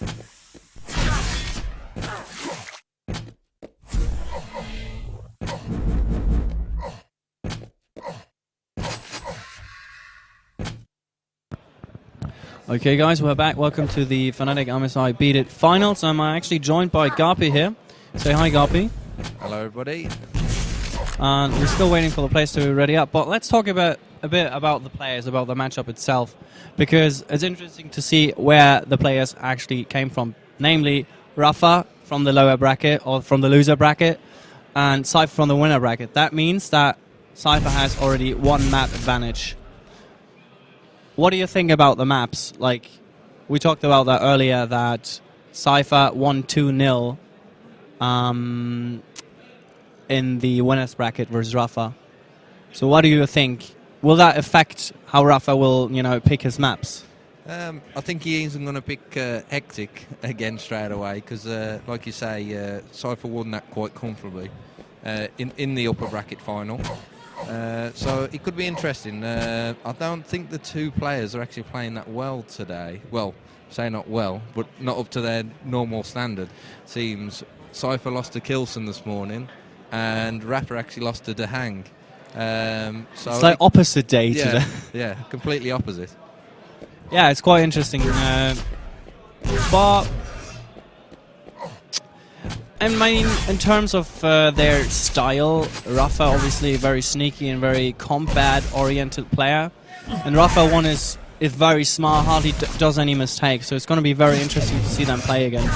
Okay guys, we're back. Welcome to the fnatic MSI Beat-IT finals. I'm actually joined by Garpy here. Say hi, Garpy. Hello everybody. And we're still waiting for the players to ready up, but let's talk a bit about the players, about the matchup itself, because it's interesting to see where the players actually came from. Namely, Rapha from the lower bracket, or from the loser bracket, and Cypher from the winner bracket. That means that Cypher has already one map advantage. What do you think about the maps? Like, we talked about that earlier, that Cypher won 2-0 in the winners bracket versus Rapha. So what do you think? Will that affect how Rapha will, pick his maps? I think he isn't going to pick Hectic again straight away because, like you say, Cypher won that quite comfortably in the upper bracket final. So it could be interesting. I don't think the two players are actually playing that well today. Well, say not well, but not up to their normal standard. Seems Cypher lost to Kilson this morning, and Rapha actually lost to Dehang. So it's like opposite day today. Yeah, completely opposite. Yeah, it's quite interesting. But I mean, in terms of their style, Rapha obviously a very sneaky and very combat-oriented player, and Rapha one is very smart, hardly does any mistakes. So it's going to be very interesting to see them play again.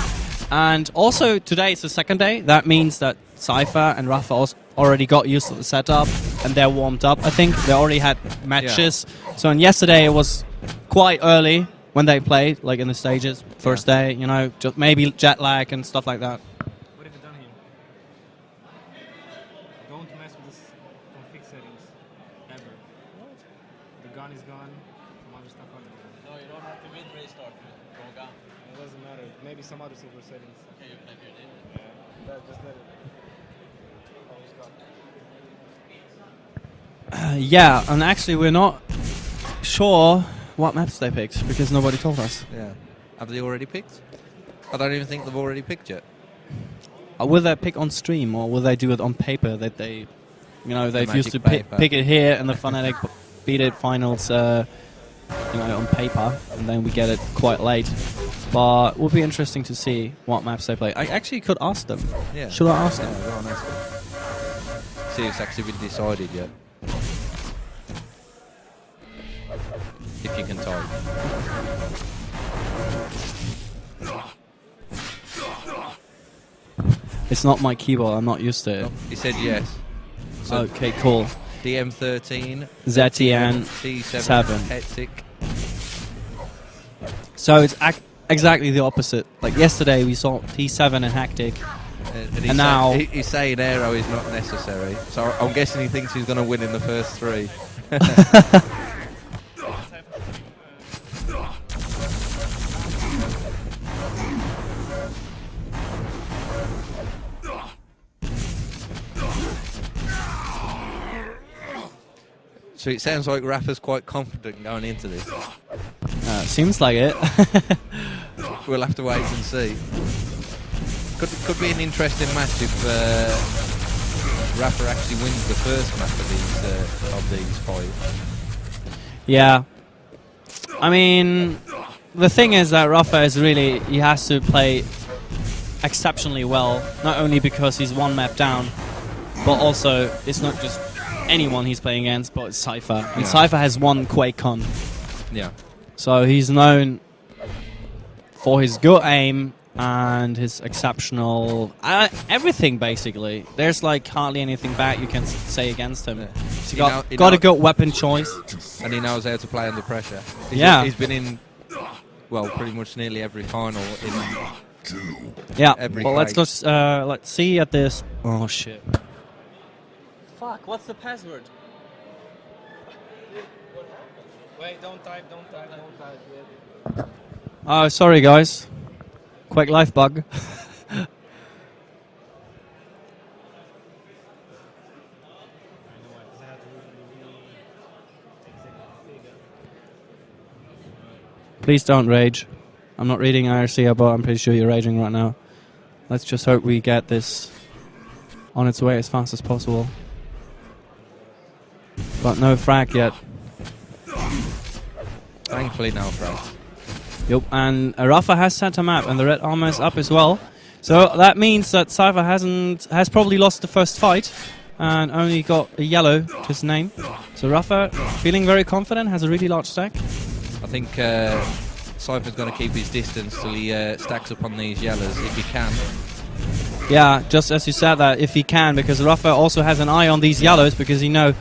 And also today it's the second day. That means that Cypher and Rapha already got used to the setup and they're warmed up. I think they already had matches. Yeah. So yesterday it was quite early when they played, like in the stages, first day. Just maybe jet lag and stuff like that. Is gone, some other stuff on there. No, you don't have to win restart to go down. It doesn't matter. Maybe some other silver settings. Okay, you play your name. Yeah, just let it. Yeah, and actually we're not sure what maps they picked because nobody told us. Yeah. Have they already picked? I don't even think they've already picked yet. Will they pick on stream or will they do it on paper that they, they've used to pick it here in the fnatic Beat-IT finals, on paper, and then we get it quite late. But it will be interesting to see what maps they play. I actually could ask them. Yeah. Should I ask them? Go on, ask them. See if it's actually been decided yet. If you can type. It's not my keyboard. I'm not used to it. Oh, he said yes. So okay, cool. DM13, ZTN, T7, Hectic. So it's exactly the opposite. Like yesterday we saw T7 and Hectic, and now... He's saying Aero is not necessary, so I'm guessing he thinks he's going to win in the first three. So it sounds like Rapha's quite confident going into this. Seems like it. We'll have to wait and see. Could be an interesting match if Rapha actually wins the first match of these five. Yeah. I mean, the thing is that Rapha is really, he has to play exceptionally well, not only because he's one map down, but also it's not just anyone he's playing against, but it's Cypher. And Cypher has won QuakeCon. Yeah. So he's known for his good aim and his exceptional... everything, basically. There's like hardly anything bad you can say against him. Yeah. He got a good weapon choice. And he knows how to play under pressure. He's been in, well, pretty much nearly every final in every well, let's go, let's see at this... Oh, shit. Fuck, what's the password? Wait, don't type yet. Oh, sorry guys. Quick life bug. Please don't rage. I'm not reading IRC here, but I'm pretty sure you're raging right now. Let's just hope we get this on its way as fast as possible. But no frag yet. Thankfully, no frag. Yep, and rapha has center map, and the red armor is up as well. So that means that Cypher has probably lost the first fight, and only got a yellow to his name. So rapha, feeling very confident, has a really large stack. I think Cypher's going to keep his distance till he stacks up on these yellows if he can. Yeah, just as you said that, if he can, because rapha also has an eye on these yellows, because he knows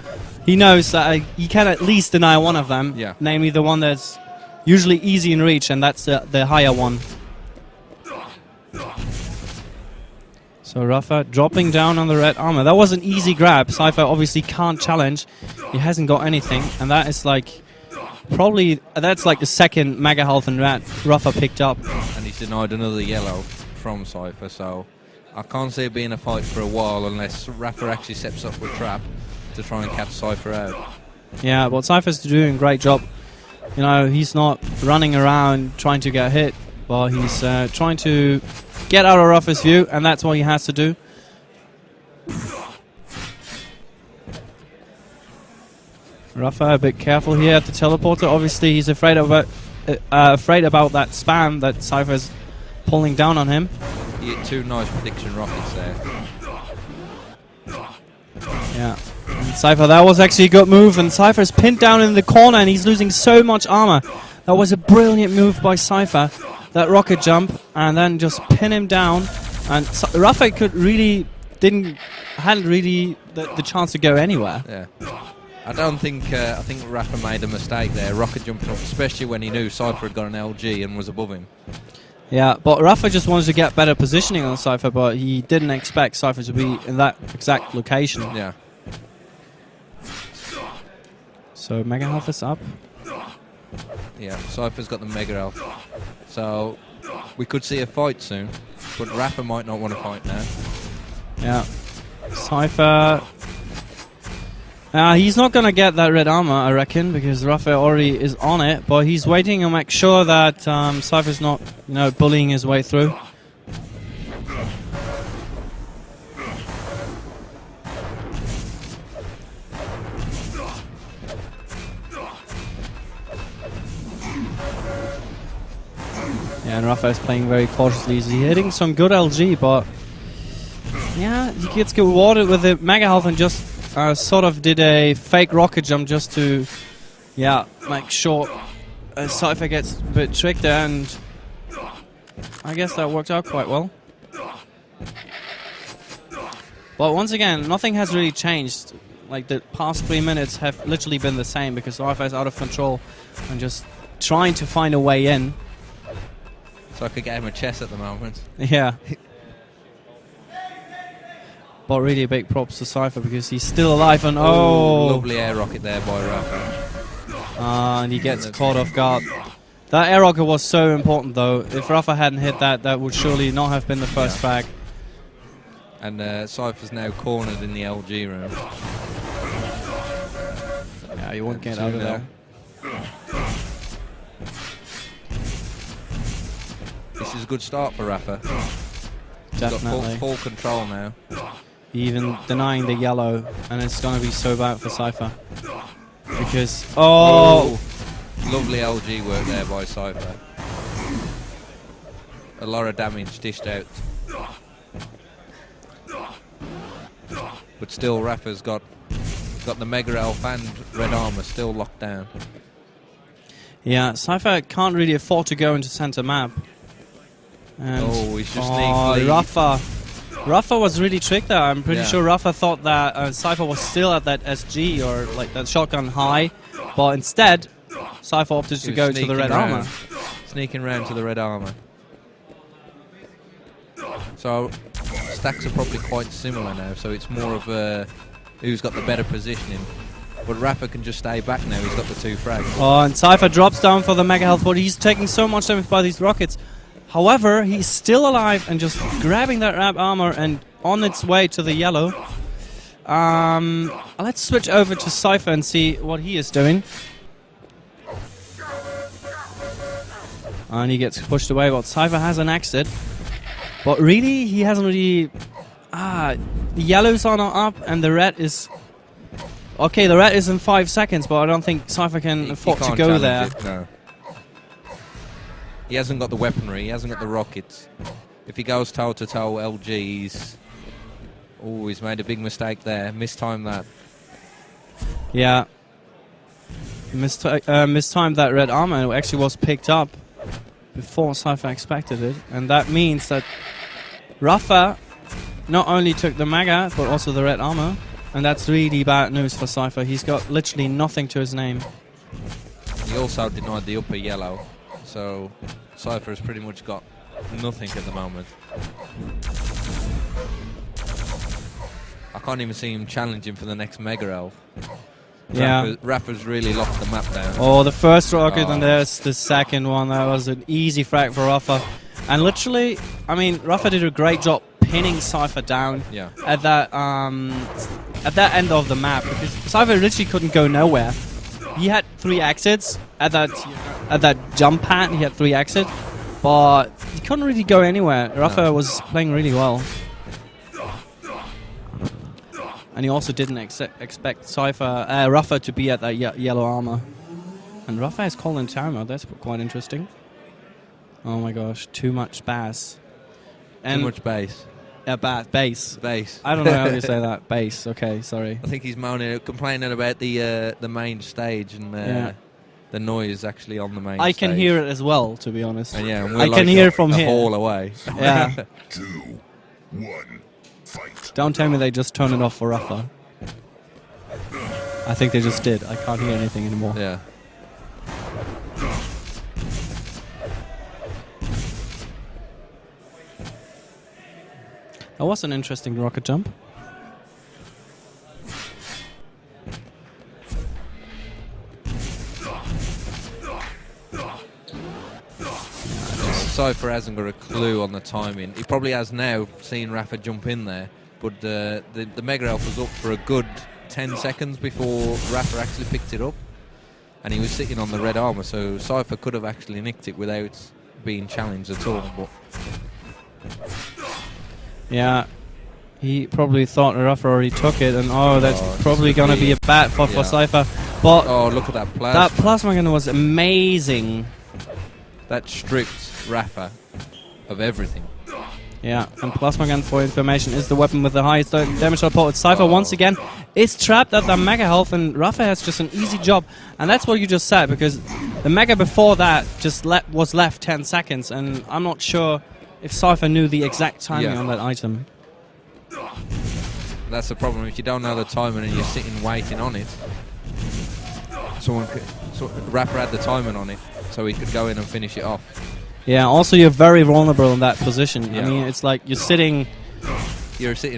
that he can at least deny one of them, namely the one that's usually easy in reach, and that's the higher one. So rapha dropping down on the red armor. That was an easy grab. Cypher obviously can't challenge. He hasn't got anything, and that is like that's like the second mega health and red rapha picked up. And he's denied another yellow from Cypher, so I can't see it being a fight for a while unless rapha actually steps up with trap to try and catch Cypher out. Yeah, but Cypher's doing a great job. You know, he's not running around trying to get hit, but he's trying to get out of rapha's view, and that's what he has to do. rapha a bit careful here at the teleporter. Obviously, he's afraid about that spam that Cypher's pulling down on him. He hit two nice prediction rockets there. Yeah. And Cypher, that was actually a good move, and Cypher's pinned down in the corner, and he's losing so much armor. That was a brilliant move by Cypher. That rocket jump, and then just pin him down. And rapha hadn't really the chance to go anywhere. Yeah. I think rapha made a mistake there, rocket jumping up, especially when he knew Cypher had got an LG and was above him. Yeah, but rapha just wanted to get better positioning on Cypher, but he didn't expect Cypher to be in that exact location. Yeah. So mega health is up. Yeah, Cypher's got the mega health. So we could see a fight soon, but rapha might not want to fight now. Yeah. Cypher, he's not going to get that red armor, I reckon, because rapha already is on it, but he's waiting to make sure that Cypher's not, bullying his way through. Yeah, and rapha is playing very cautiously. He's hitting some good LG, but yeah, he gets rewarded with the mega health and just sort of did a fake rocket jump just to, make sure Cypher gets a bit tricked there, and I guess that worked out quite well. But once again, nothing has really changed. Like, the past 3 minutes have literally been the same, because rapha is out of control and just trying to find a way in. So I could get him a chess at the moment. Yeah. But really big props to Cypher, because he's still alive, and lovely air rocket there by rapha. And he gets caught off guard. That air rocket was so important, though. If rapha hadn't hit that, that would surely not have been the first frag. And Cypher's now cornered in the LG room. Yeah, he won't get out of there. This is a good start for rapha. Definitely. He's got full control now. Even denying the yellow, and it's going to be so bad for Cypher. Because, lovely LG work there by Cypher. A lot of damage dished out. But still, rapha's got the mega elf and red armor still locked down. Yeah, Cypher can't really afford to go into center map. And he's just sneakily. rapha was really tricked there. I'm pretty sure rapha thought that Cypher was still at that SG or like that shotgun high, but instead Cypher opted to go to the red armor. Sneaking around to the red armor. So stacks are probably quite similar now, so it's more of who's got the better positioning. But rapha can just stay back now, he's got the 2 frags. And Cypher drops down for the mega health, but he's taking so much damage by these rockets. However, he's still alive and just grabbing that red armor and on its way to the yellow. Let's switch over to Cypher and see what he is doing. And he gets pushed away, but Cypher has an exit. But really, he hasn't really... the yellows are not up, and the red is... Okay, the red is in 5 seconds, but I don't think Cypher can afford to can't go challenge there. it, no. He hasn't got the weaponry, he hasn't got the rockets. If he goes toe-to-toe, LG, he's made a big mistake there. Mistimed that. Yeah. Mistimed that red armor. It actually was picked up before Cypher expected it. And that means that rapha not only took the mega, but also the red armor. And that's really bad news for Cypher. He's got literally nothing to his name. He also denied the upper yellow. So Cypher has pretty much got nothing at the moment. I can't even see him challenging for the next Mega Elf. Yeah. Rapha's really locked the map down. Oh, the first rocket, and there's the second one. That was an easy frag for rapha. And literally, I mean, rapha did a great job pinning Cypher down at that end of the map, because Cypher literally couldn't go nowhere. He had 3 exits at that jump pad. He had 3 exits, but he couldn't really go anywhere. Rapha was playing really well. And he also didn't expect rapha to be at that yellow armor. And rapha is calling timeout. That's quite interesting. Oh my gosh, too much bass. Too much bass. Bass. Bass. I don't know how you say that. Bass. Okay, sorry. I think he's complaining about the main stage and the noise actually on the main stage. I can hear it as well, to be honest. And yeah, and I can hear it from here. Hall away. Yeah. 2, 1, fight. Don't tell me they just turned it off for rapha. I think they just did. I can't hear anything anymore. Yeah. That was an interesting rocket jump. Cypher hasn't got a clue on the timing. He probably has now, seen rapha jump in there, but the Mega Elf was up for a good 10 seconds before rapha actually picked it up, and he was sitting on the red armor, so Cypher could have actually nicked it without being challenged at all. But yeah, he probably thought rapha already took it, and that's probably going to be a bad for Cypher. But look at that plasma. That plasma gun was amazing. That stripped rapha of everything. Yeah, and plasma gun, for information, is the weapon with the highest damage output. Cypher once again is trapped at the mega health, and rapha has just an easy job. And that's what you just said, because the mega before that just was left 10 seconds, and I'm not sure if Cypher knew the exact timing on that item. That's the problem. If you don't know the timing and you're sitting waiting on it, rapha had the timing on it, so he could go in and finish it off. Yeah, also you're very vulnerable in that position. I mean, it's like you're sitting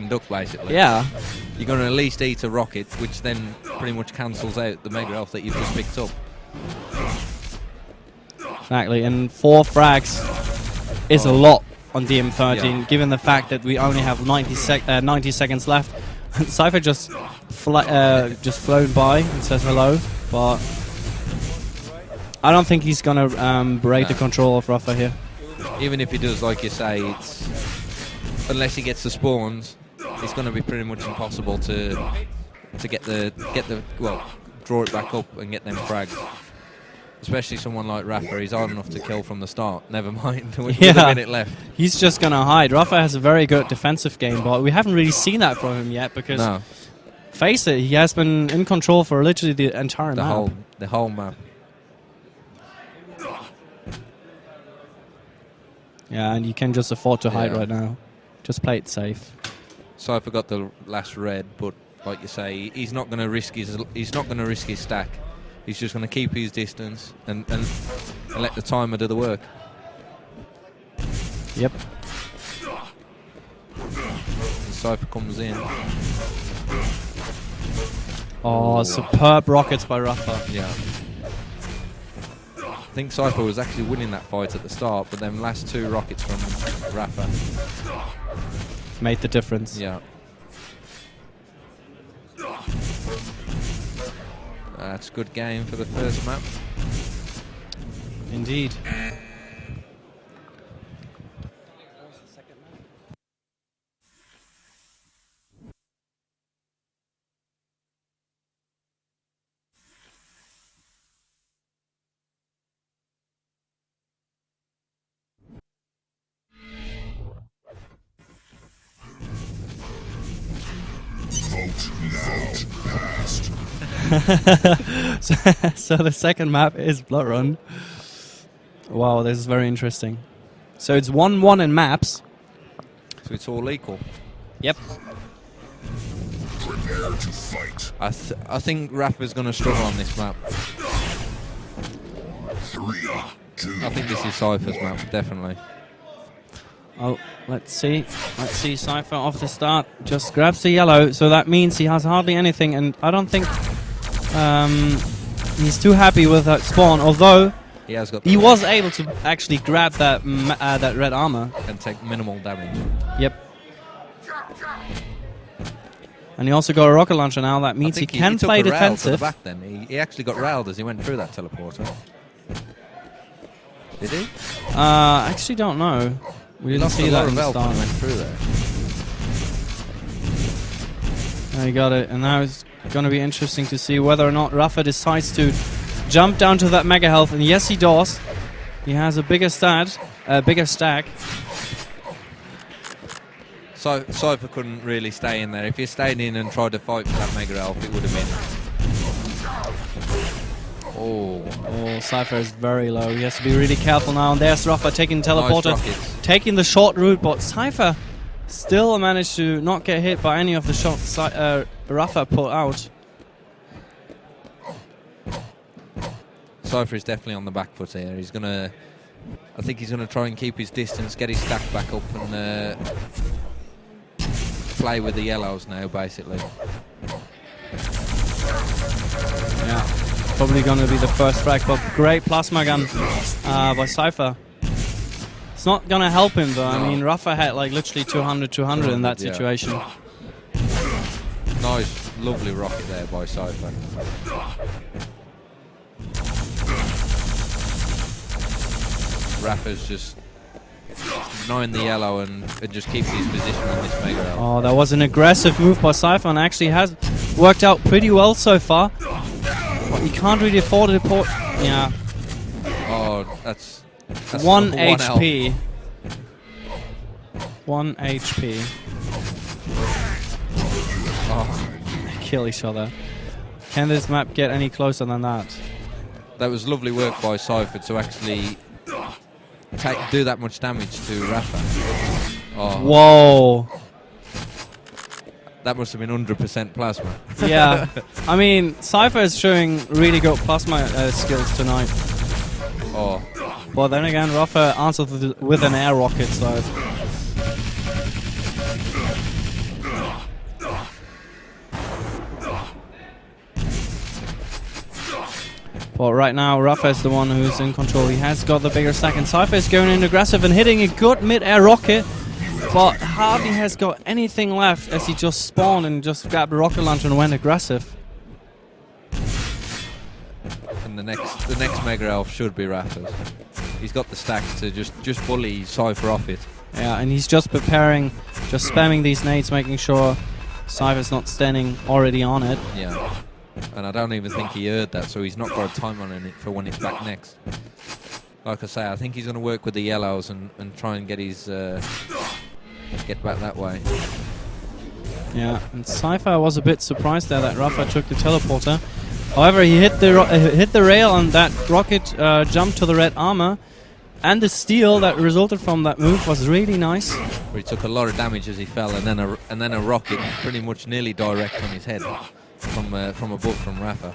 duck, basically. Yeah. You're going to at least eat a rocket, which then pretty much cancels out the Mega Elf that you've just picked up. Exactly, and 4 frags is a lot on DM13, given the fact that we only have 90 seconds left. Cypher just flown by and says hello, but I don't think he's going to break the control of rapha here. Even if he does, like you say, unless he gets the spawns, it's going to be pretty much impossible to draw it back up and get them frags. Especially someone like rapha, he's hard enough to kill from the start. Never mind, with a minute left. He's just going to hide. Rapha has a very good defensive game, but we haven't really seen that from him yet, because face it, he has been in control for literally the entire map. The whole map. Yeah, and you can just afford to hide right now. Just play it safe. Cypher got the last red, but like you say, he's not going to risk his stack. He's just going to keep his distance and let the timer do the work. Yep. Cypher comes in. Oh, superb rockets by rapha. Yeah. I think Cypher was actually winning that fight at the start, but then last 2 rockets from rapha made the difference. Yeah. That's a good game for the first map. Indeed. Vote passed. So the second map is Blood Run. Wow, this is very interesting. So it's 1-1 in maps. So it's all equal. Yep. Prepare to fight. I think Rapha's going to struggle on this map. 3, 2, I think this is Cypher's map, definitely. Oh, let's see. Let's see. Cypher off the start just grabs the yellow, so that means he has hardly anything, and I don't think he's too happy with that spawn. Although He has got. he was able to actually grab that that red armor. And take minimal damage. Yep. And he also got a rocket launcher now. That I means he think can took play a rail to the defensive. back then. He actually got railed as he went through that teleporter. Did he? I actually don't know. We He didn't lost see a that lot in of the health when start. he went through there. He got it, and now it's going to be interesting to see whether or not Rapha decides to jump down to that mega health, and yes, he does. He has a bigger stack. So Cypher couldn't really stay in there. If he stayed in and tried to fight for that mega elf, it would have been. Oh, Oh, Cypher is very low. He has to be really careful now. And there's Rapha taking the teleporter, nice rockets. taking the short route, but Cypher still managed to not get hit by any of the shots Rapha put out. Cypher is definitely on the back foot here. He's gonna. I think he's gonna try and keep his distance, get his stack back up, and play with the yellows now, basically. Yeah, probably going to be the first frag, but great plasma gun by Cypher. It's not going to help him though. I No. mean, Rapha had like literally 200 in that Yeah. situation. Nice, lovely rocket there by Cypher. Rapha's just knowing the yellow and just keeping his position on this mega elf. Oh, that was an aggressive move by Cypher and actually has worked out pretty well so far. But he can't really afford to port. Yeah, Oh, that's 1 elf. HP. 1 HP. Oh, They kill each other. Can this map get any closer than that? that was lovely work by Cypher to actually do that much damage to Rapha. Oh, Whoa. that must have been 100% plasma. Yeah, I mean, Cypher is showing really good plasma skills tonight. Oh, But then again, Rapha answered with an air rocket, so... But right now, Rapha is the one who's in control. He has got the bigger stack, and Cypher is going in aggressive and hitting a good mid-air rocket, but hardly has got anything left as he just spawned and just grabbed a rocket launcher and went aggressive. and the next mega elf should be Rapha's. He's got the stack to just bully Cypher off it. Yeah, and he's just preparing, just spamming these nades, making sure Cypher's not standing already on it. Yeah. And I don't even think he heard that, so he's not got a time on it for when it's back next. Like I say, I think he's going to work with the yellows and try and get his get back that way. Yeah, and Cypher was a bit surprised there that Rapha took the teleporter. However, he hit the rail, and that rocket jumped to the red armor. And the steal that resulted from that move was really nice. Where he took a lot of damage as he fell, and then a rocket pretty much nearly direct on his head from above from Rapha.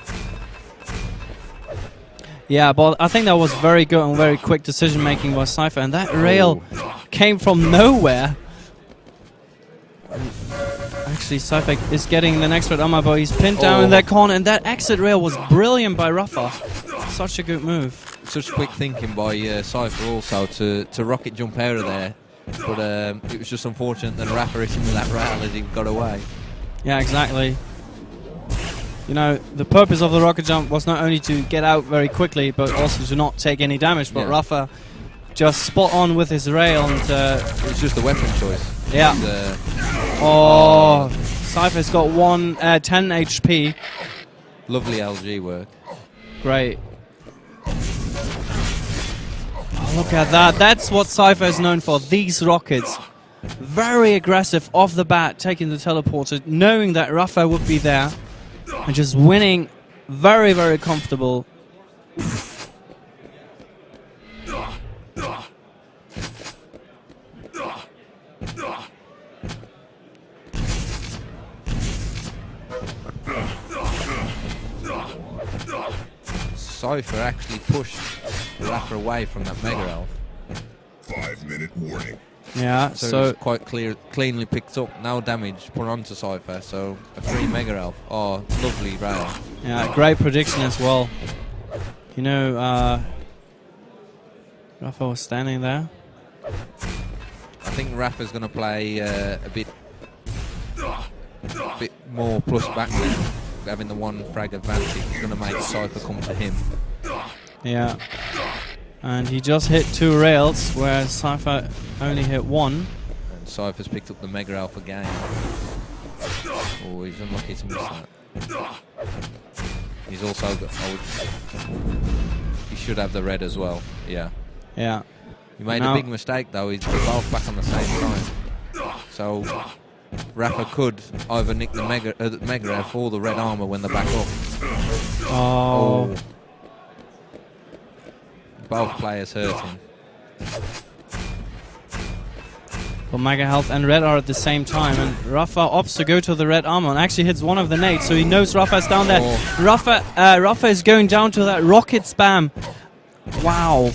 Yeah, but I think that was very good and very quick decision making by Cypher, and that rail came from nowhere. Actually, Cypher is getting the next red armor, but he's pinned down in that corner, and that exit rail was brilliant by Rapha. Such a good move. Such quick thinking by Cypher also to rocket jump out of there, but it was just unfortunate that Rapha hit him with that rail as he got away. Yeah, exactly. You know, the purpose of the rocket jump was not only to get out very quickly, but also to not take any damage. But Yeah. Rapha just spot on with his rail, and It was just a weapon choice. yeah. Cypher's got 10 HP. Lovely LG work. Great. Oh, look at that. That's what Cypher is known for. These rockets. very aggressive off the bat, taking the teleporter, knowing that Rapha would be there, and just winning very, very comfortable. Cypher actually pushed Rapha away from that Mega Elf. 5-minute warning. Yeah, So, so it was quite cleanly picked up. No damage put onto Cypher, so a free Mega Elf. Oh, lovely rail. yeah, great prediction as well. You know, Rapha was standing there. I think Rapha's going to play a bit more plus back now, having the one frag advantage. He's going to make Cypher come to him. Yeah. And he just hit 2 rails, whereas Cypher only hit 1. And Cypher's picked up the Mega Elf again. Oh, he's unlucky to miss that. He's also got... he should have the red as well. Yeah. Yeah. He made a big mistake though. They're both back on the same time. So Rapha could either nick the Mega Elf or the red armor when they're back up. Oh. Both players hurting. Well, Mega Health and Red are at the same time, and Rapha opts to go to the red armor and actually hits one of the nades, so he knows Rapha's down there. Oh. Rapha is going down to that rocket spam. Wow.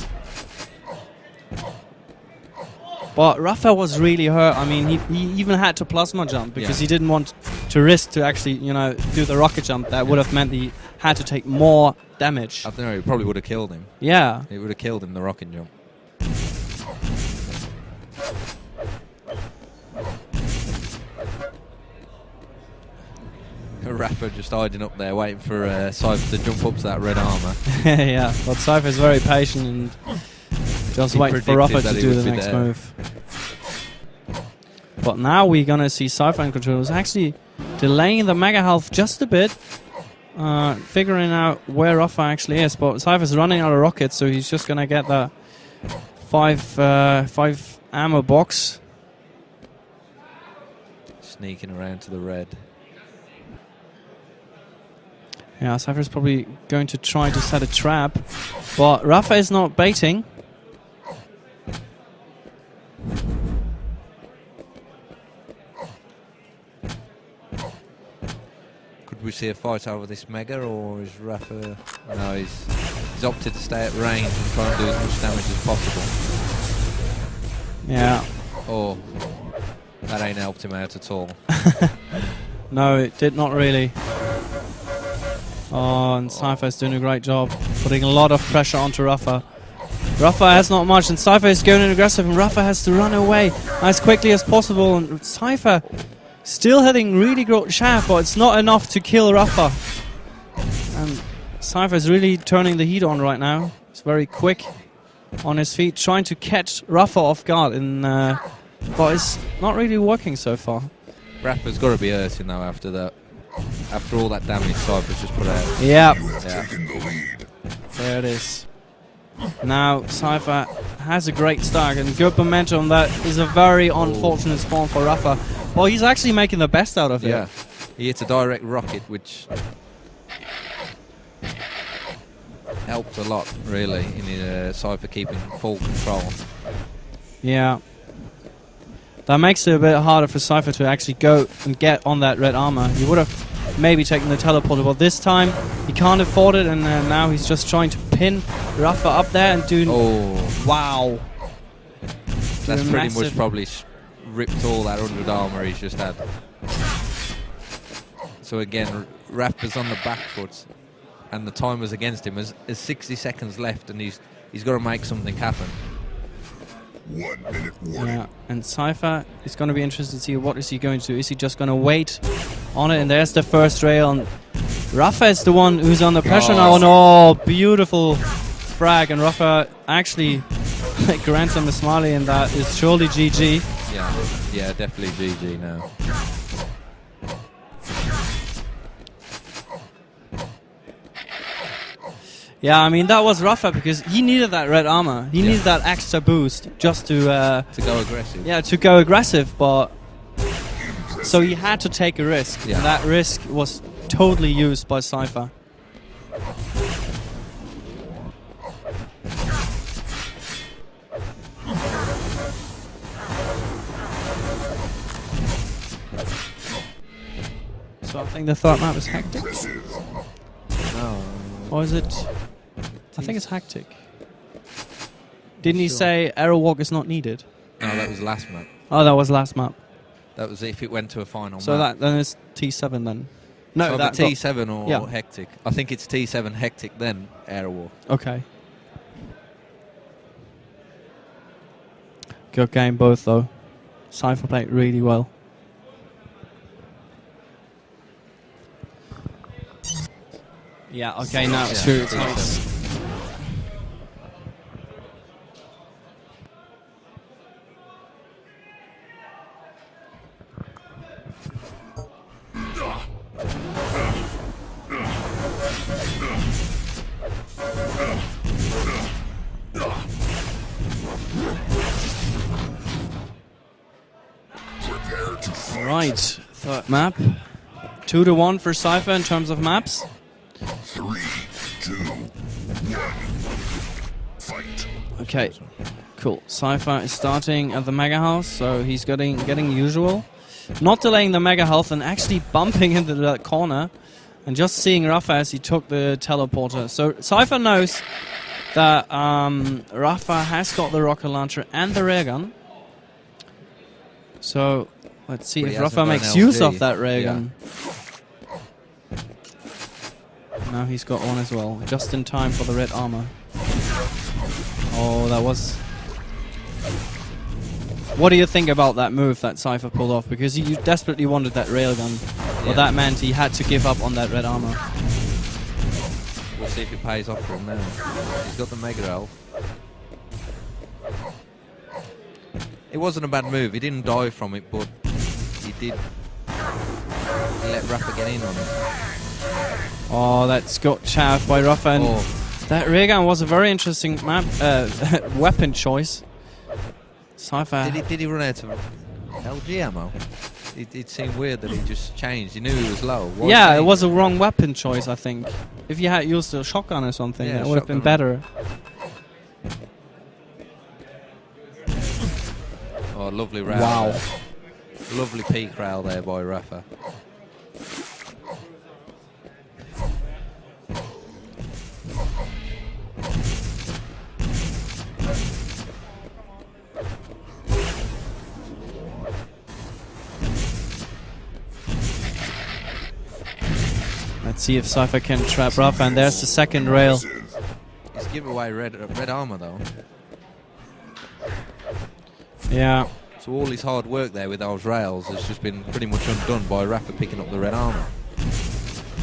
But Rapha was really hurt. I mean, he even had to plasma jump because he didn't want to risk to actually, you know, do the rocket jump. That would have meant he had to take more damage. I don't know, it probably would have killed him. Yeah. It would have killed him, the rocket jump. Rapha just hiding up there, waiting for Cypher to jump up to that red armor. Yeah, but Cypher's very patient and just waiting for Rapha to do the next move. But now we're gonna see Cypher and controllers actually delaying the Mega Health just a bit, figuring out where Rapha actually is. But Cypher's running out of rockets, so he's just gonna get the 5 ammo box. Sneaking around to the red. Yeah, Cypher's probably going to try to set a trap, but Rapha is not baiting. Could we see a fight over this Mega, or is Rapha... No, he's opted to stay at range and try and do as much damage as possible. Yeah. Oh, that ain't helped him out at all. No, it did not really. Oh, and Cypher's doing a great job, putting a lot of pressure onto Rapha. Rapha has not much, and Cypher is going in aggressive, and Rapha has to run away as quickly as possible. And Cypher still hitting really great shaft, but it's not enough to kill Rapha. And Cypher is really turning the heat on right now. He's very quick on his feet, trying to catch Rapha off guard, but it's not really working so far. Rapha's got to be hurting though after that. After all that damage Cypher's just put out. Yeah. You have taken the lead. There it is. Now Cypher has a great start and good momentum. That is a very unfortunate spawn for Rapha. Well, he's actually making the best out of it. Yeah. He hits a direct rocket, which helped a lot, really, in Cypher keeping full control. Yeah. That makes it a bit harder for Cypher to actually go and get on that red armor. He would have maybe taken the teleporter, but this time he can't afford it, and now he's just trying to pin Rapha up there and do... Oh. Wow. That's pretty much probably ripped all that 100 armor he's just had. So again, Rapha's on the back foot, and the timer's against him. There's 60 seconds left, and he's got to make something happen. 1 minute warning. Yeah, and Cypher is going to be interested to see what is he going to do. Is he just going to wait on it? And there's the first rail, and Rapha is the one who's under pressure now. And oh, beautiful frag, and Rapha actually grants him a smiley, and that is surely GG. Yeah, definitely GG now. Yeah, I mean, that was rapha because he needed that red armor. He needed that extra boost just to go aggressive. Yeah, to go aggressive, but so he had to take a risk. Yeah. And that risk was totally used by Cypher. So I think the third map is hectic. No. Or is it? I think it's hectic. Didn't he say arrow walk is not needed? No, that was last map. Oh, that was last map. That was if it went to a final So map. that then it's T7 then. No, So that T7 or yeah. hectic. I think it's T7 hectic then arrow walk. Okay. Good game both though. Cypher played really well. Yeah, okay, now it's true. It's nice. Prepare to fight. Right, third map. 2-1 for Cypher in terms of maps. 3, 2, 1. Fight. Okay, cool. Cypher is starting at the Mega House, so he's getting usual. Not delaying the Mega Health and actually bumping into the corner. And just seeing rapha as he took the teleporter. So Cypher knows that rapha has got the rocket launcher and the railgun. So let's see But if he hasn't rapha got makes an use LG. of that railgun. Now he's got one as well, just in time for the red armor. Oh, that was... What do you think about that move that Cypher pulled off? Because you desperately wanted that railgun. But that meant he had to give up on that red armor. We'll see if it pays off for him now. He's got the Mega Elf. It wasn't a bad move. He didn't die from it, but he did let rapha get in on it. Oh, that's got chaff by rapha. And that railgun was a very interesting map weapon choice. Cypher. Did he run out of LG ammo? It seemed weird that he just changed. He knew he was low. Why Yeah, did it he- was a wrong weapon choice, I think. If you had used a shotgun or something, Yeah, that would have been shotgun. better. Oh, lovely rail. Wow. there. Lovely peak rail there by rapha. Let's see if Cypher can trap rapha. And there's the second rail. He's given away red armor though. Yeah. So all his hard work there with those rails has just been pretty much undone by rapha picking up the red armor.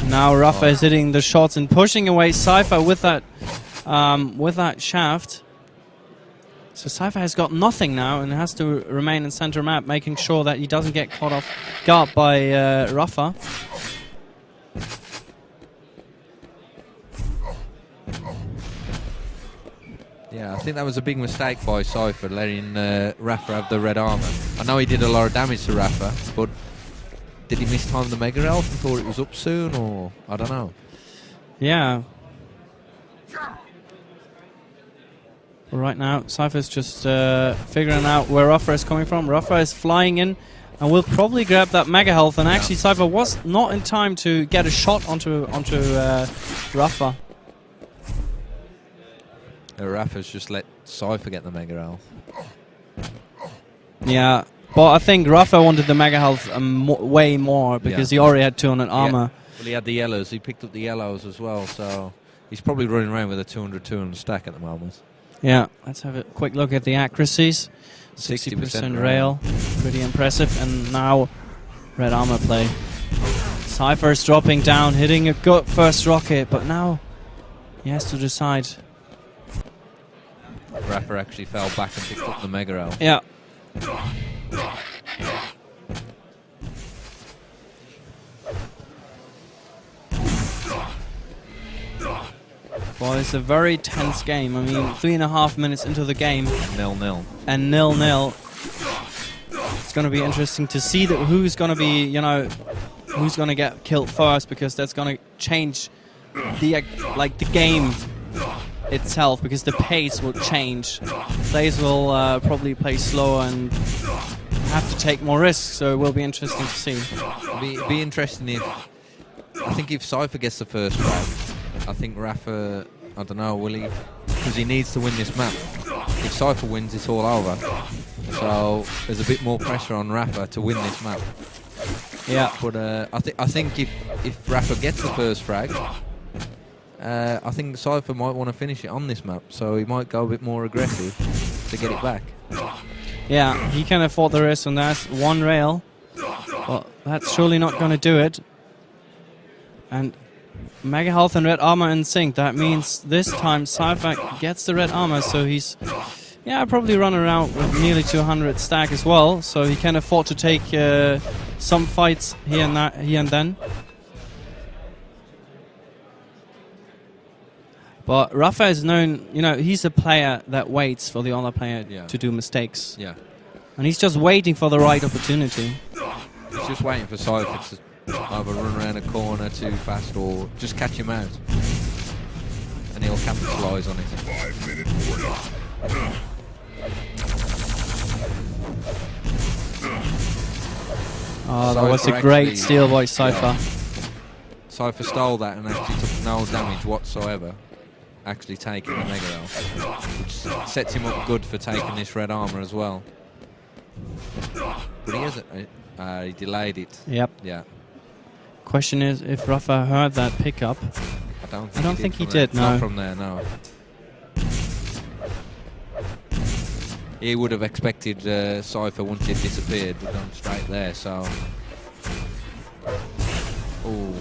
Now rapha is hitting the shots and pushing away Cypher with that shaft. So Cypher has got nothing now and has to remain in center map, making sure that he doesn't get caught off guard by rapha. Yeah, I think that was a big mistake by Cypher, letting rapha have the red armor. I know he did a lot of damage to rapha, but did he mistime the Mega Elf and thought it was up soon, or I don't know. Yeah. But right now, Cypher's just figuring out where rapha is coming from. Rapha is flying in and will probably grab that Mega Health. And actually, Cypher was not in time to get a shot onto rapha. Rapha's just let Cypher get the Mega Elf. Yeah, but I think rapha wanted the Mega Health way more because he already had 200 armor. Well, he had the yellows. He picked up the yellows as well, so he's probably running around with a 200 stack at the moment. Yeah, let's have a quick look at the accuracies. 60% rail, pretty impressive. And now red armor play. Cypher's dropping down, hitting a good first rocket, but now he has to decide. Rapha actually fell back and picked up the Mega Elf. Yeah. Well, it's a very tense game. I mean, 3.5 minutes into the game. 0-0. And 0-0. It's going to be interesting to see that who's going to be, you know, who's going to get killed first, because that's going to change the game itself, because the pace will change. Players will probably play slower and have to take more risks, so it will be interesting to see. Be interesting if, I think if Cypher gets the first frag, I think rapha, I don't know, will he? Because he needs to win this map. If Cypher wins, it's all over. So there's a bit more pressure on rapha to win this map. Yeah. But I think if rapha gets the first frag, I think Cypher might want to finish it on this map, so he might go a bit more aggressive to get it back. Yeah, he can afford the risk, and that's one rail. Well, that's surely not going to do it. And Mega Health and red armor in sync. That means this time Cypher gets the red armor, so he's probably run around with nearly 200 stack as well, so he can afford to take some fights here and then. But rapha is known, you know, he's a player that waits for the other player to do mistakes. Yeah. And he's just waiting for the right opportunity. He's just waiting for Cypher to either run around a corner too fast or just catch him out. And he'll capitalise on it. 5-minute warning. Oh, that was a great steal by Cypher. Cypher stole that and actually took no damage whatsoever, actually taking the Mega L, which sets him up good for taking this red armor as well. But he hasn't. He delayed it. Yep. Yeah. Question is if rapha heard that pickup. I don't think he did. No. Not from there, no. He would have expected Cypher once it disappeared, would have gone straight there. So. Oh.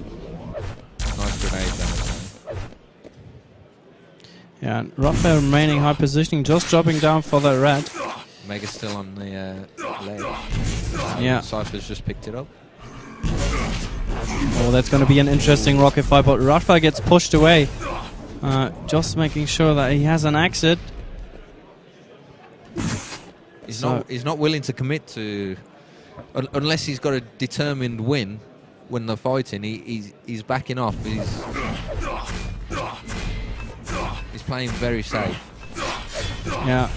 Nice grenade damage. Yeah, and rapha remaining high positioning, just dropping down for the red. Mega's still on the ledge. Yeah. Cypher's just picked it up. Oh, that's going to be an interesting rocket fight, but rapha gets pushed away. Just making sure that he has an exit. He's not willing to commit to, unless he's got a determined win when they're fighting. He's backing off. He's playing very safe. Yeah.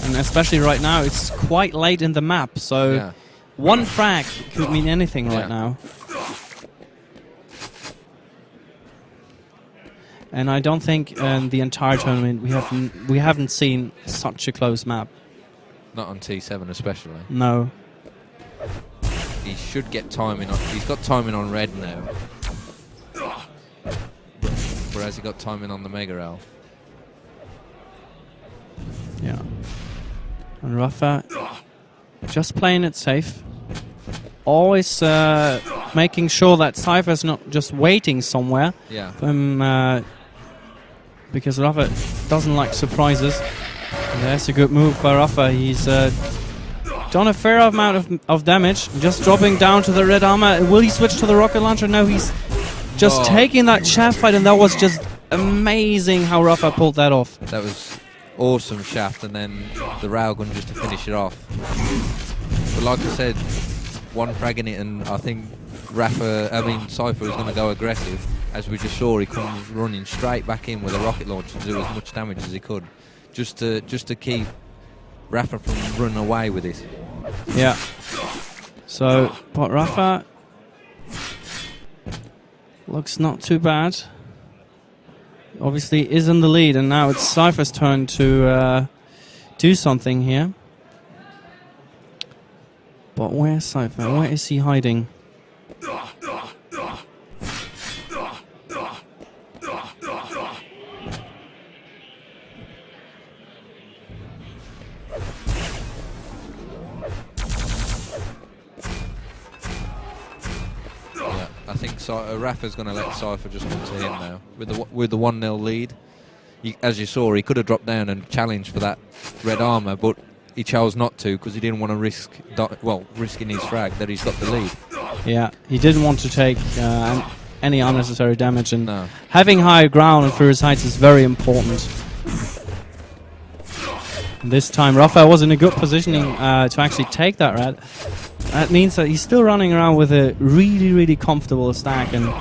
And especially right now, it's quite late in the map, so one frag could mean anything right now. And I don't think in the entire tournament we haven't seen such a close map. Not on T7 especially. No. He should get timing on. He's got timing on red now. Whereas he got timing on the Mega L. Yeah. And rapha just playing it safe. Always making sure that Cypher's not just waiting somewhere. Yeah. Because rapha doesn't like surprises. And that's a good move by rapha. He's done a fair amount of damage. Just dropping down to the red armor. Will he switch to the rocket launcher? No, he's just taking that shaft fight, and that was just amazing how rapha pulled that off. That was awesome shaft, and then the railgun just to finish it off. But like I said, one fragging it, and I think Cypher was going to go aggressive. As we just saw, he comes running straight back in with a rocket launcher to do as much damage as he could, just to keep rapha from running away with it. Yeah. So, but rapha looks not too bad. Obviously is in the lead, and now it's Cypher's turn to do something here. But where's Cypher? Where is he hiding? I think rapha's going to let Cypher just come to him now with the 1-0 lead. As you saw, he could have dropped down and challenged for that red armor, but he chose not to because he didn't want to risking his frag that he's got the lead. Yeah, he didn't want to take any unnecessary damage, and No. having high ground on Furious Heights is very important. And this time Rapha was in a good positioning to actually take that red. That means that he's still running around with a really comfortable stack, and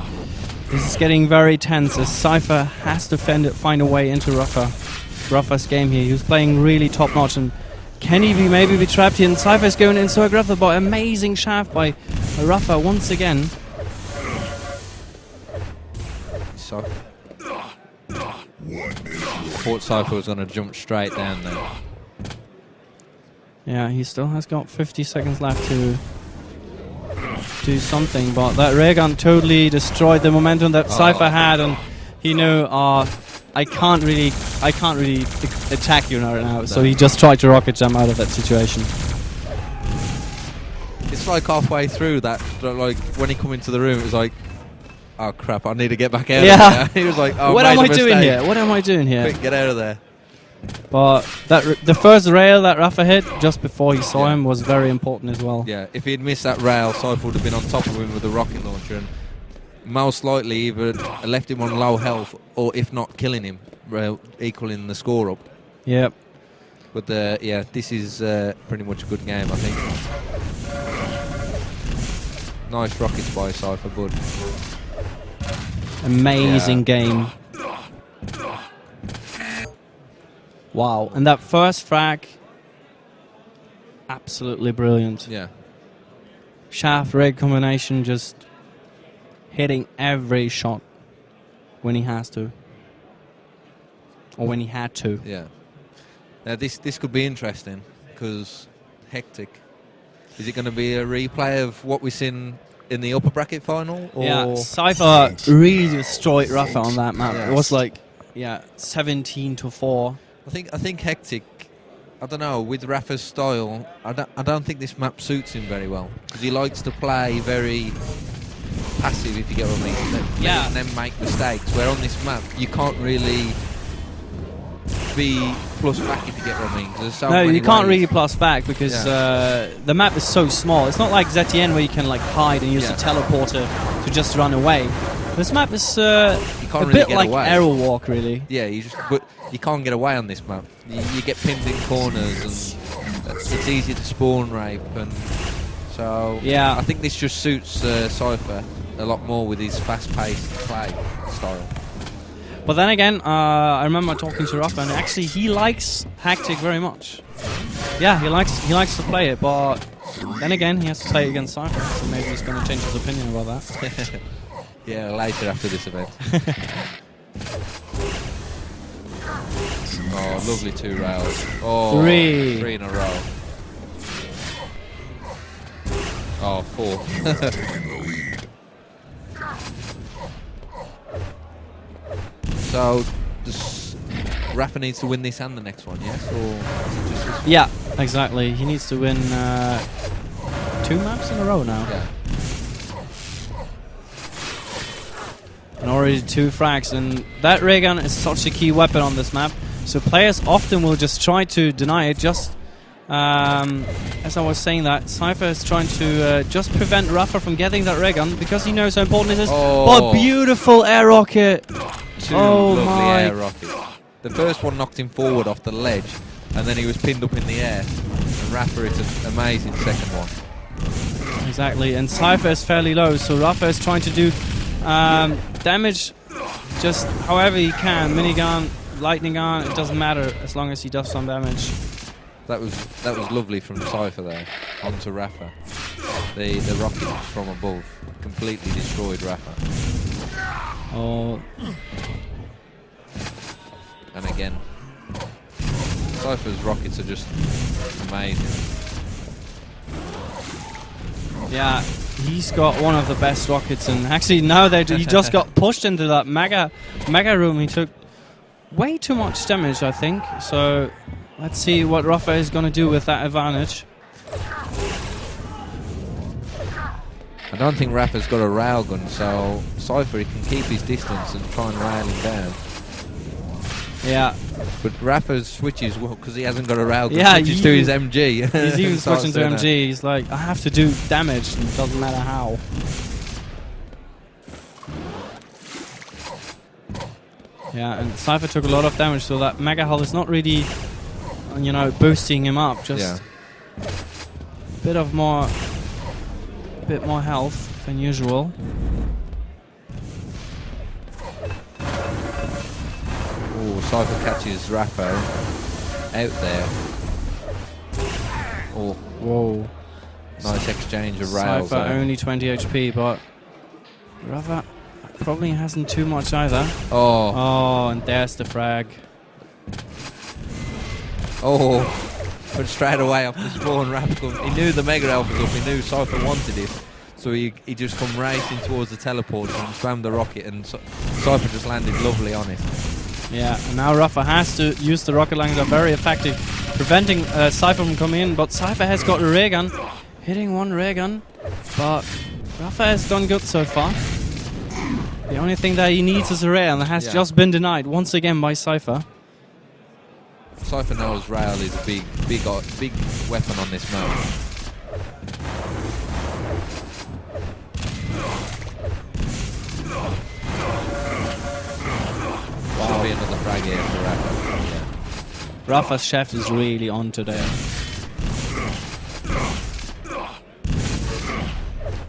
this is getting very tense as Cypher has to find a way into Rapha's game here. He was playing really top notch, and can he maybe be trapped here? And Cypher's going in so aggressive, but amazing shaft by Rapha once again. So thought Cypher was going to jump straight down there. Yeah, he still has got 50 seconds left to do something, but that ray gun totally destroyed the momentum that Cypher had, and he knew, I can't really attack you right now, so he just tried to rocket jump out of that situation. It's like halfway through that, like when he come into the room, it was like, oh crap, I need to get back out of there. He was like, oh, what am I doing here? What am I doing here? Quick, get out of there. But the first rail that Rapha hit just before he saw him was very important as well. Yeah, if he'd missed that rail, Cypher would have been on top of him with a rocket launcher, and most likely either left him on low health, or if not killing him, equaling the score up. Yep. But yeah, this is pretty much a good game, I think. Nice rockets by Cypher, bud. Amazing game. Wow, and that first frag, absolutely brilliant. Yeah. Shaft rig combination, just hitting every shot when he has to, or when he had to. Yeah. Now this could be interesting because Hectic. Is it going to be a replay of what we've seen in the upper bracket final? Or Yeah, Cypher really destroyed Rapha on that map. Yeah. It was like, 17-4. I think Hectic. I don't know, with Rapha's style, I don't think this map suits him very well because he likes to play very passive, if you get what I mean. And then make mistakes. Where on this map, you can't really be plus back, if you get what I mean. There's so No, many you can't ways. really plus back because the map is so small. It's not like ZTN where you can like hide and use the teleporter to just run away. This map is a really bit get like away. Arrow Walk, really. Yeah, but you can't get away on this map. You get pinned in corners, and it's easy to spawn rape, and so Yeah. I think this just suits Cypher a lot more with his fast-paced play style. But then again, I remember talking to Rapha, and actually he likes Hectic very much. Yeah, he likes to play it, but then again he has to play against Cypher, so maybe he's going to change his opinion about that. Yeah, later after this event. Oh, lovely 2 rails. Oh, 3 in a row. Oh, 4. So, Rapha needs to win this and the next one, yes? Or is it just this one? Yeah, exactly. He needs to win 2 maps in a row now. Yeah. And already 2 frags, and that ray gun is such a key weapon on this map. So players often will just try to deny it. Just as I was saying, that Cypher is trying to just prevent Rapha from getting that ray gun because he knows how important it is. Oh. What a beautiful air rocket! 2 Oh lovely my. air rockets. The first one knocked him forward off the ledge, and then he was pinned up in the air. And Rapha hit an amazing second one. Exactly, and Cypher is fairly low, so Rapha is trying to do damage just however he can. Minigun, lightning gun, it doesn't matter as long as he does some damage. That was lovely from Cypher there onto Rapha. The rocket from above completely destroyed Rapha. Oh, And again, Cypher's rockets are just amazing. yeah, he's got one of the best rockets, and actually now he just got pushed into that mega room. He took way too much damage, I think. So let's see what Rapha is going to do with that advantage. I don't think Rapha's got a railgun, so Cypher he can keep his distance and try and rail him down. Yeah, But Rapha switches, well, because he hasn't got a railgun, Yeah, switches to his MG. he's even Starts switching to doing MG. He's like, I have to do damage, and it doesn't matter how. Yeah, and Cypher took a lot of damage, so that Mega Hull is not really, you know, boosting him up. Just a bit more health than usual. Oh, Cypher catches rapha out there. Oh, whoa! Nice exchange of rails. Cypher only 20 HP, but rapha probably hasn't too much either. Oh, and there's the frag. Oh, but straight away off the spawn, rapha. He knew the Mega Elf was up. He knew Cypher wanted it, so he just come racing towards the teleport and spammed the rocket, and Cypher just landed lovely on it. Yeah, and now rapha has to use the rocket launcher, very effective, preventing Cypher from coming in. But Cypher has got a ray gun, hitting one ray gun, but rapha has done good so far. The only thing that he needs is a rail, and has just been denied once again by Cypher. Cypher knows rail is a big weapon on this map. Should be another frag here for rapha. Yeah. Rapha's chef is really on today.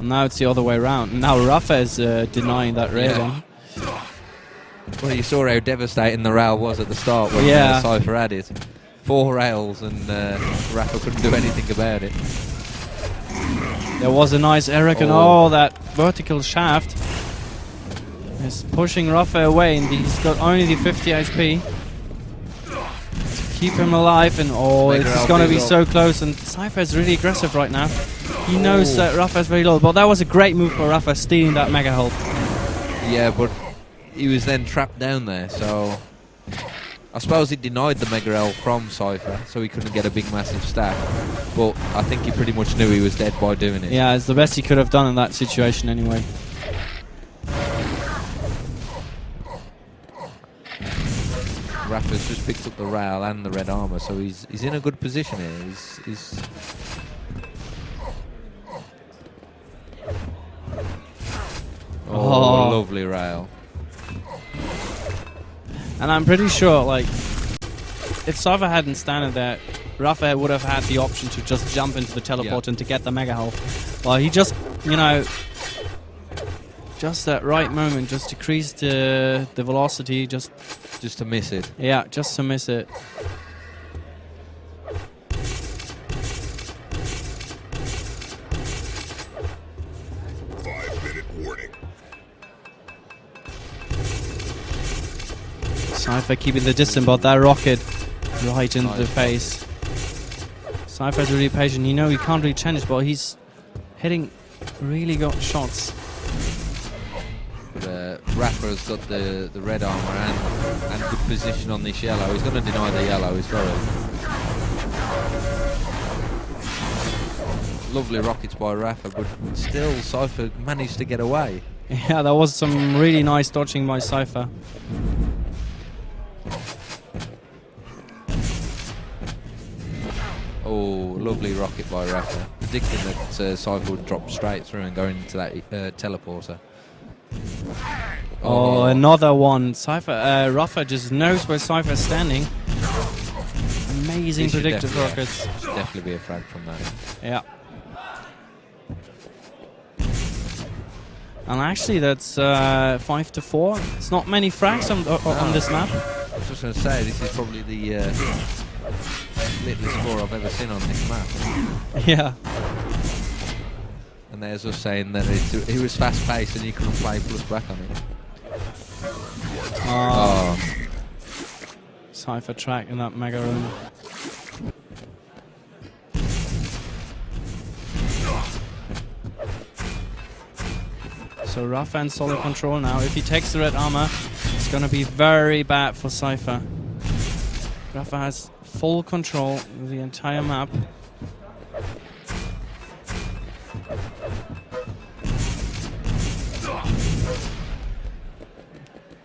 Now it's the other way around. Now rapha is denying that rail. Well, you saw how devastating the rail was at the start when Cypher had it. 4 rails and rapha couldn't do anything about it. There was a nice Eric, and that vertical shaft is pushing rapha away, and he's got only the 50 HP to keep him alive. And it's going to be so close, and Cypher is really aggressive right now. He knows that rapha is very low, but that was a great move for rapha, stealing that Mega Hull. Yeah, but he was then trapped down there, so I suppose he denied the Mega L from Cypher, so he couldn't get a big massive stack, but I think he pretty much knew he was dead by doing it. Yeah, it's the best he could have done in that situation anyway. Rapha's just picked up the rail and the red armor, so he's in a good position here. He's lovely rail. And I'm pretty sure, like, if Cypher hadn't standed there, rapha would have had the option to just jump into the teleport and to get the Mega Health. Well, he just, you know, just that right moment, just decreased the velocity, just to miss it. Yeah, just to miss it. Cypher keeping the distance, but that rocket right into the face. Cypher's really patient. You know he can't really change, but he's hitting really good shots. But rapha's got the red armor and good position on this yellow. He's going to deny the yellow. He's got it. Lovely rockets by rapha, but still Cypher managed to get away. Yeah, that was some really nice dodging by Cypher. Oh, lovely rocket by rapha. Predicting that Cypher would drop straight through and go into that teleporter. Oh, another one. Cypher, rapha just knows where Cypher's standing. Amazing predictive rockets. Should definitely be a frag from that. Yeah. And actually, that's 5-4. It's not many frags on this map. I was just going to say, this is probably the littlest score I've ever seen on this map. Yeah. And there's us saying that it was fast-paced and you couldn't play plus back on it. Cypher track in that mega room. So rapha and solid control now. If he takes the red armor, it's going to be very bad for Cypher. Rapha has full control of the entire map.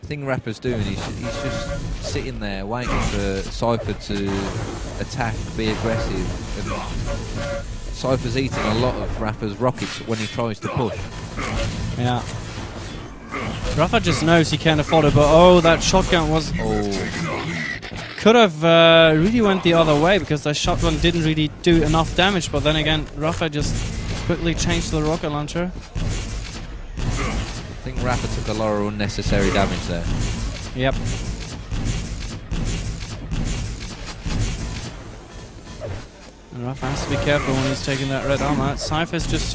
The thing rapha's doing, he's just sitting there waiting for Cypher to attack, be aggressive. And Cypher's eating a lot of rapha's rockets when he tries to push. Yeah. Rapha just knows he can't afford it, but oh, that shotgun was... Could have really went the other way, because the shotgun didn't really do enough damage, but then again, Rapha just quickly changed to the rocket launcher. I think Rapha took a lot of unnecessary damage there. Yep. And Rapha has to be careful when he's taking that red armor. Cypher's just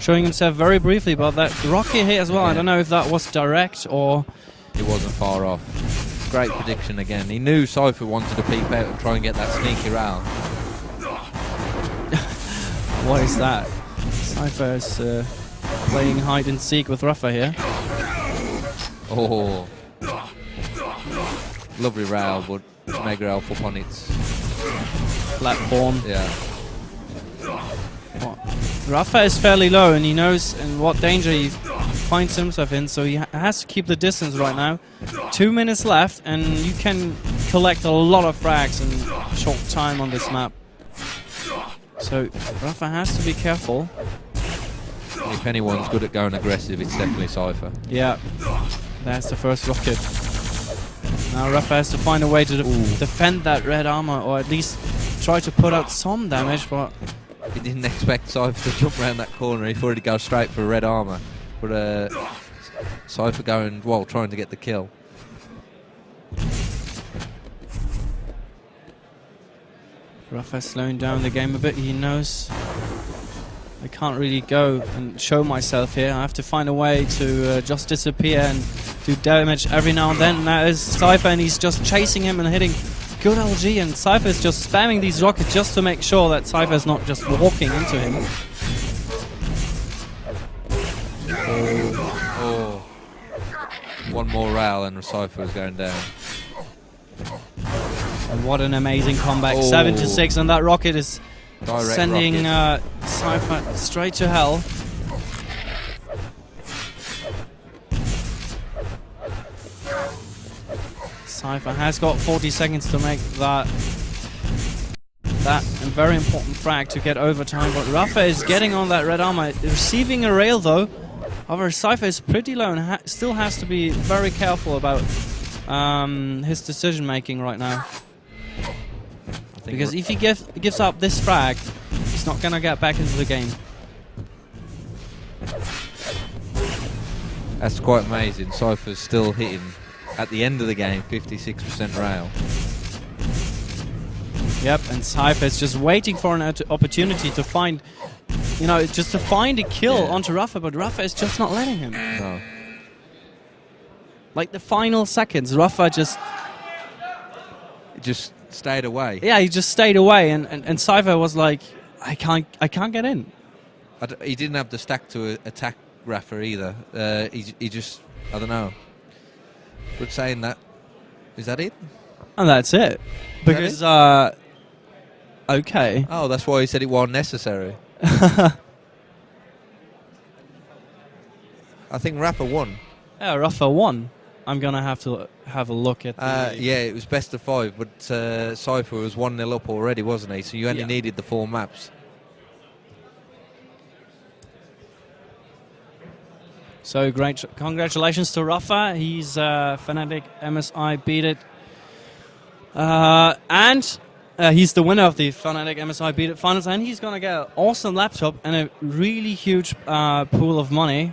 showing himself very briefly, but that rocket hit as well, I don't know if that was direct or... It wasn't far off. Great prediction again. He knew Cypher wanted to peep out and try and get that sneaky round. What is that? Cypher's playing hide and seek with Rapha here. Oh. Lovely rail, but Mega Elf up on its Platform. yeah. Rapha is fairly low, and he knows in what danger he finds himself in, so he has to keep the distance right now. 2 minutes left, and you can collect a lot of frags in short time on this map. So Rapha has to be careful. If anyone's good at going aggressive, it's definitely Cypher. Yeah, that's the first rocket. Now Rapha has to find a way to defend that red armor, or at least try to put out some damage, but... He didn't expect Cypher to jump around that corner. He thought he'd go straight for red armor. But Cypher going, well, trying to get the kill. Rapha slowing down the game a bit. He knows I can't really go and show myself here. I have to find a way to just disappear and do damage every now and then. And that is Cypher, and he's just chasing him and hitting good LG, and Cypher is just spamming these rockets just to make sure that Cypher is not just walking into him. Oh. One more rail and Cypher is going down. And what an amazing comeback. Oh. 7-6, and that rocket is Direct sending rocket. Cypher straight to hell. Cypher has got 40 seconds to make that a very important frag to get overtime, but Rapha is getting on that red armor, receiving a rail though. However, Cypher is pretty low and still has to be very careful about his decision making right now. Because if he gives up this frag, he's not gonna get back into the game. That's quite amazing. Cypher's still hitting, at the end of the game, 56% rail. Yep, and Cypher is just waiting for an opportunity to find, just to find a kill onto Rapha, but Rapha is just not letting him. No. Like the final seconds, Rapha just stayed away. Yeah, he just stayed away, and Cypher was like, I can't get in. He didn't have the stack to attack Rapha either. He just, I don't know. But saying that, is that it? And that's it. Because, okay. Oh, that's why he said it wasn't necessary. I think Rapha won. Yeah, Rapha won. I'm going to have a look at the... Yeah, it was best of 5, but Cypher was 1-0 up already, wasn't he? So you only needed the 4 maps. So great, congratulations to Rapha. He's fnatic MSI Beat-IT. And he's the winner of the fnatic MSI Beat-IT finals, and he's going to get an awesome laptop and a really huge pool of money.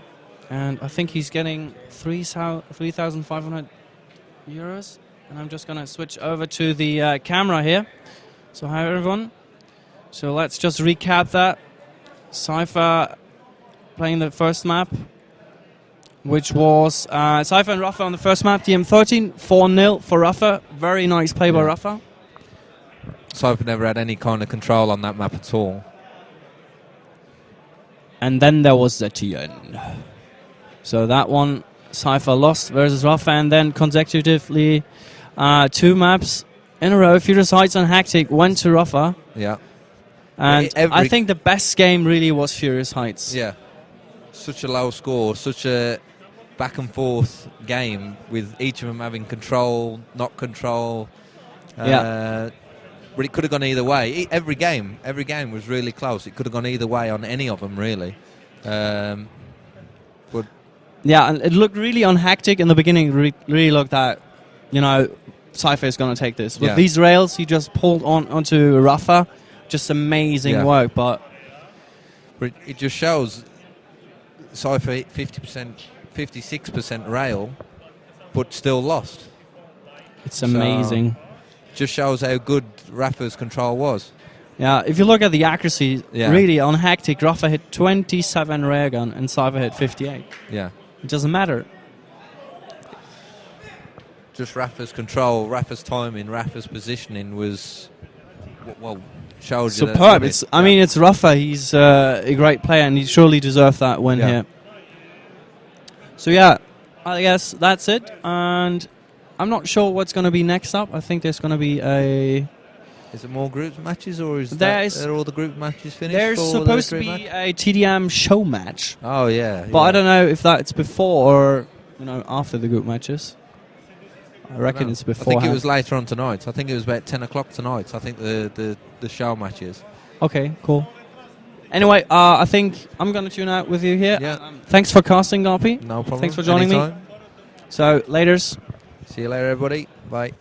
And I think he's getting 3,500 euros. And I'm just going to switch over to the camera here. So hi everyone. So let's just recap that. Cypher playing the first map, which was Cypher and Rapha on the first map, DM13, 4-0 for Rapha. Very nice play by Rapha. Cypher never had any kind of control on that map at all. And then there was Zetien. So that one, Cypher lost versus Rapha, and then consecutively 2 maps in a row, Furious Heights and Hectic went to Rapha. Yeah. And I think the best game really was Furious Heights. Yeah. Such a low score, such a back and forth game with each of them having control, not control. But it could have gone either way. Every game was really close. It could have gone either way on any of them, really. But Yeah, and it looked really unhectic in the beginning. Really looked that, you know, Cypher is going to take this. With Yeah. these rails, he just pulled onto rapha. Just amazing Yeah. work, but But it just shows Cypher 50%, 56% rail, but still lost. it's amazing. Just shows how good rapha's control was. Yeah, if you look at the accuracy, Yeah. really on hectic, rapha hit 27 railgun and Cypher hit 58. Yeah. It doesn't matter. Just rapha's control, rapha's timing, rapha's positioning was, well, showed you that Superb. limit. I mean, it's rapha. He's a great player, and he surely deserved that win Yeah. here. So yeah, I guess that's it. And I'm not sure what's going to be next up. I think there's going to be a. Is it more group matches, or is There's- are all the group matches finished? There's for the supposed to victory be match? a TDM show match, Oh yeah. but I don't know if that's before or after the group matches. I reckon it's before. I think it was later on tonight. I think it was about 10 o'clock tonight. I think the show matches. Okay, cool. Anyway, I think I'm going to tune out with you here. Yeah. Thanks for casting, Garpy. No problem. Thanks for joining me. Anytime. So, laters. See you later, everybody. Bye.